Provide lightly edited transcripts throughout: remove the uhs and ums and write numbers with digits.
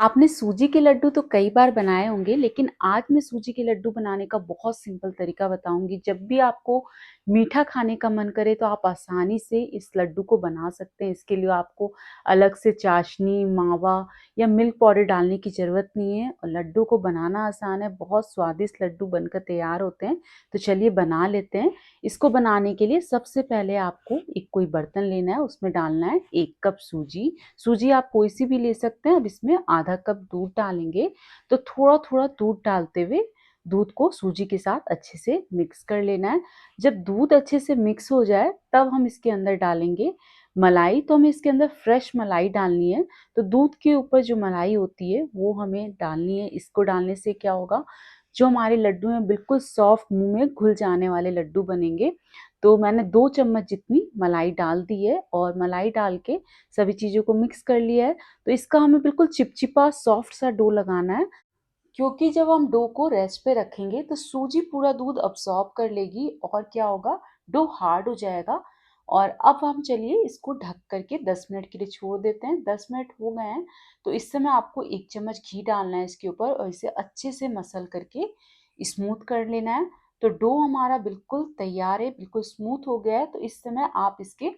आपने सूजी के लड्डू तो कई बार बनाए होंगे, लेकिन आज मैं सूजी के लड्डू बनाने का बहुत सिंपल तरीका बताऊँगी। जब भी आपको मीठा खाने का मन करे तो आप आसानी से इस लड्डू को बना सकते हैं। इसके लिए आपको अलग से चाशनी, मावा या मिल्क पाउडर डालने की ज़रूरत नहीं है और लड्डू को बनाना आसान है, बहुत स्वादिष्ट लड्डू बनकर तैयार होते हैं। तो चलिए बना लेते हैं। इसको बनाने के लिए सबसे पहले आपको एक कोई बर्तन लेना है, उसमें डालना है 1 कप सूजी। सूजी आप कोई सी भी ले सकते हैं। अब इसमें आधा कप दूध डालेंगे। तो थोड़ा-थोड़ा दूध डालते हुए दूध को सूजी के साथ अच्छे से मिक्स कर लेना है। जब दूध अच्छे से मिक्स हो जाए तब हम इसके अंदर डालेंगे मलाई। तो हमें इसके अंदर फ्रेश मलाई डालनी है। तो दूध के ऊपर जो मलाई होती है वो हमें डालनी है। इसको डालने से क्या होगा, जो हमारे लड्डू हैं बिल्कुल सॉफ्ट, मुँह में घुल जाने वाले लड्डू बनेंगे। तो मैंने 2 चम्मच जितनी मलाई डाल दी है और मलाई डाल के सभी चीज़ों को मिक्स कर लिया है। तो इसका हमें बिल्कुल चिपचिपा सॉफ्ट सा डो लगाना है, क्योंकि जब हम डो को रेस्ट पे रखेंगे तो सूजी पूरा दूध अब्सॉर्ब कर लेगी और क्या होगा, डो हार्ड हो जाएगा। और अब हम चलिए इसको ढक करके 10 मिनट के लिए छोड़ देते हैं। 10 मिनट हो गए हैं। तो इस समय आपको 1 चम्मच घी डालना है इसके ऊपर और इसे अच्छे से मसल करके स्मूथ कर लेना है। तो डो हमारा बिल्कुल तैयार है, बिल्कुल स्मूथ हो गया है। तो इस समय आप इसके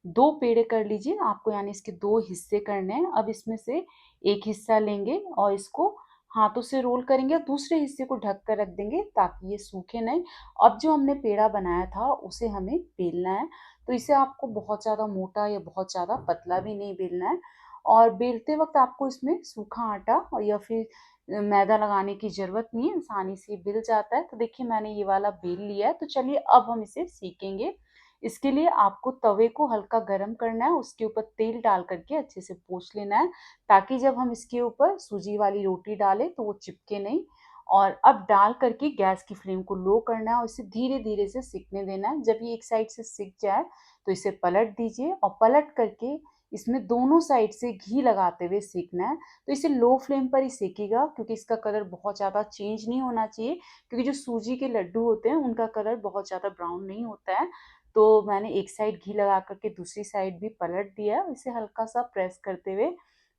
2 पेड़े कर लीजिए। आपको यानी इसके 2 हिस्से करने हैं। अब इसमें से एक हिस्सा लेंगे और इसको हाथों से रोल करेंगे और दूसरे हिस्से को ढक कर रख देंगे ताकि ये सूखे नहीं। अब जो हमने पेड़ा बनाया था उसे हमें बेलना है। तो इसे आपको बहुत ज़्यादा मोटा या बहुत ज़्यादा पतला भी नहीं बेलना है। और बेलते वक्त आपको इसमें सूखा आटा और या फिर मैदा लगाने की ज़रूरत नहीं है, आसानी से बेल जाता है। तो देखिए मैंने ये वाला बेल लिया है। तो चलिए अब हम इसे सेकेंगे। इसके लिए आपको तवे को हल्का गरम करना है, उसके ऊपर तेल डाल करके अच्छे से पोंछ लेना है, ताकि जब हम इसके ऊपर सूजी वाली रोटी डालें तो वो चिपके नहीं। और अब डाल करके गैस की फ्लेम को लो करना है और इसे धीरे-धीरे से सिकने देना है। जब ये एक साइड से सिक जाए तो इसे पलट दीजिए और पलट करके इसमें दोनों साइड से घी लगाते हुए सेकना है। तो इसे लो फ्लेम पर ही सेकिएगा, क्योंकि इसका कलर बहुत ज़्यादा चेंज नहीं होना चाहिए, क्योंकि जो सूजी के लड्डू होते हैं उनका कलर बहुत ज़्यादा ब्राउन नहीं होता है। तो मैंने एक साइड घी लगा कर के दूसरी साइड भी पलट दिया है। इसे हल्का-सा प्रेस करते हुए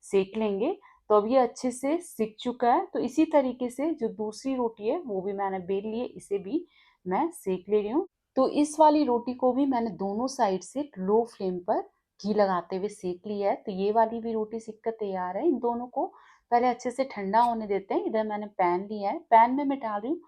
सेक लेंगे। तो अब ये अच्छे से सिक चुका है। तो इसी तरीके से जो दूसरी रोटी है वो भी मैंने बेल ली है, इसे भी मैं सेक ले रही हूँ। तो इस वाली रोटी को भी मैंने दोनों साइड से लो फ्लेम पर घी लगाते हुए सेक लिया है। तो ये वाली भी रोटी सिक कर तैयार है। इन दोनों को पहले अच्छे से ठंडा होने देते हैं। इधर मैंने पैन लिया है, पैन में मैं डाल रही हूँ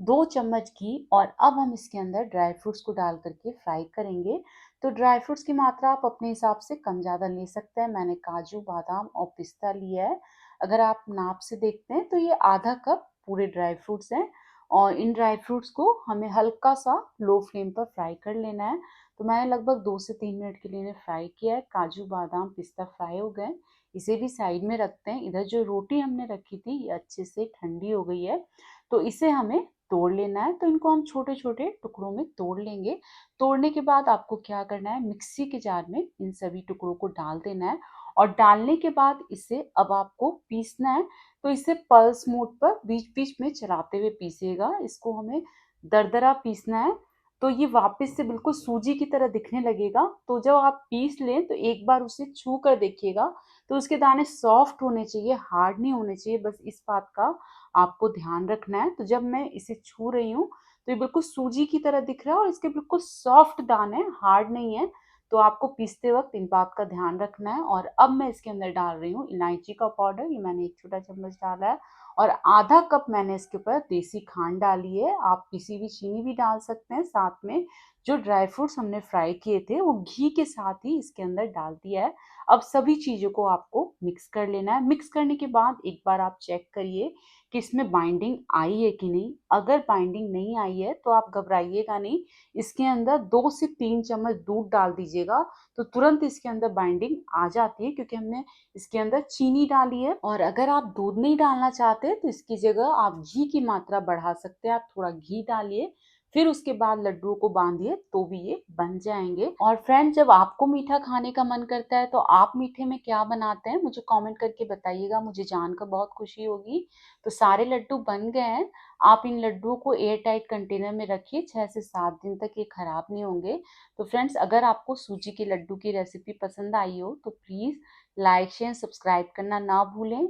2 चम्मच घी और अब हम इसके अंदर ड्राई फ्रूट्स को डाल करके फ्राई करेंगे। तो ड्राई फ्रूट्स की मात्रा आप अपने हिसाब से कम ज़्यादा ले सकते हैं। मैंने काजू, बादाम और पिस्ता लिया है। अगर आप नाप से देखते हैं तो ये आधा कप पूरे ड्राई फ्रूट्स हैं और इन ड्राई फ्रूट्स को हमें हल्का-सा लो फ्लेम पर फ्राई कर लेना है। तो मैंने लगभग 2 से 3 मिनट के लिए इन्हें फ्राई किया है। काजू, बादाम, पिस्ता फ्राई हो गए। इसे भी साइड में रखते हैं। इधर जो रोटी हमने रखी थी ये अच्छे से ठंडी हो गई है। तो इसे हमें तोड़ लेना है। तो इनको हम छोटे-छोटे टुकड़ों में तोड़ लेंगे। तोड़ने के बाद आपको क्या करना है, मिक्सी के जार में इन सभी टुकड़ों को डाल देना है और डालने के बाद इसे अब आपको पीसना है। तो इसे पल्स मोड पर बीच-बीच में चलाते हुए पीसिएगा। इसको हमें दरदरा पीसना है। तो ये वापस से बिल्कुल सूजी की तरह दिखने लगेगा। तो जब आप पीस लें तो एक बार उसे छू कर देखिएगा। तो उसके दाने सॉफ्ट होने चाहिए, हार्ड नहीं होने चाहिए। बस इस बात का आपको ध्यान रखना है। तो जब मैं इसे छू रही हूँ तो ये बिल्कुल सूजी की तरह दिख रहा है और इसके बिल्कुल सॉफ्ट दाने हैं, हार्ड नहीं है। तो आपको पीसते वक्त इन बात का ध्यान रखना है। और अब मैं इसके अंदर डाल रही हूँ इलायची का पाउडर। ये मैंने 1 छोटा चम्मच डाला है और आधा कप मैंने इसके ऊपर देसी खांड डाली है। आप पिसी हुई चीनी भी डाल सकते हैं। साथ में जो ड्राई फ्रूट्स हमने फ्राई किए थे वो घी के साथ ही इसके अंदर डाल दिया है। अब सभी चीज़ों को आपको मिक्स कर लेना है। मिक्स करने के बाद एक बार आप चेक करिए कि इसमें बाइंडिंग आई है कि नहीं। अगर बाइंडिंग नहीं आई है तो आप घबराइएगा नहीं। इसके अंदर 2 से 3 चम्मच दूध डाल दीजिएगा। तो तुरंत इसके अंदर बाइंडिंग आ जाती है, क्योंकि हमने इसके अंदर चीनी डाली है। और अगर आप दूध नहीं डालना चाहते तो इसकी जगह आप घी की मात्रा बढ़ा सकते हैं। आप थोड़ा घी डालिए, फिर उसके बाद लड्डुओं को बांधिए तो भी ये बन जाएंगे। और फ्रेंड, जब आपको मीठा खाने का मन करता है तो आप मीठे में क्या बनाते हैं मुझे कमेंट करके बताइएगा। मुझे जानकर बहुत खुशी होगी। तो सारे लड्डू बन गए हैं। आप इन लड्डुओं को एयर टाइट कंटेनर में रखिए। 6 से 7 दिन तक ये खराब नहीं होंगे। तो फ्रेंड्स, अगर आपको सूजी के लड्डू की रेसिपी पसंद आई हो तो प्लीज़ लाइक शेयर सब्सक्राइब करना ना भूलें।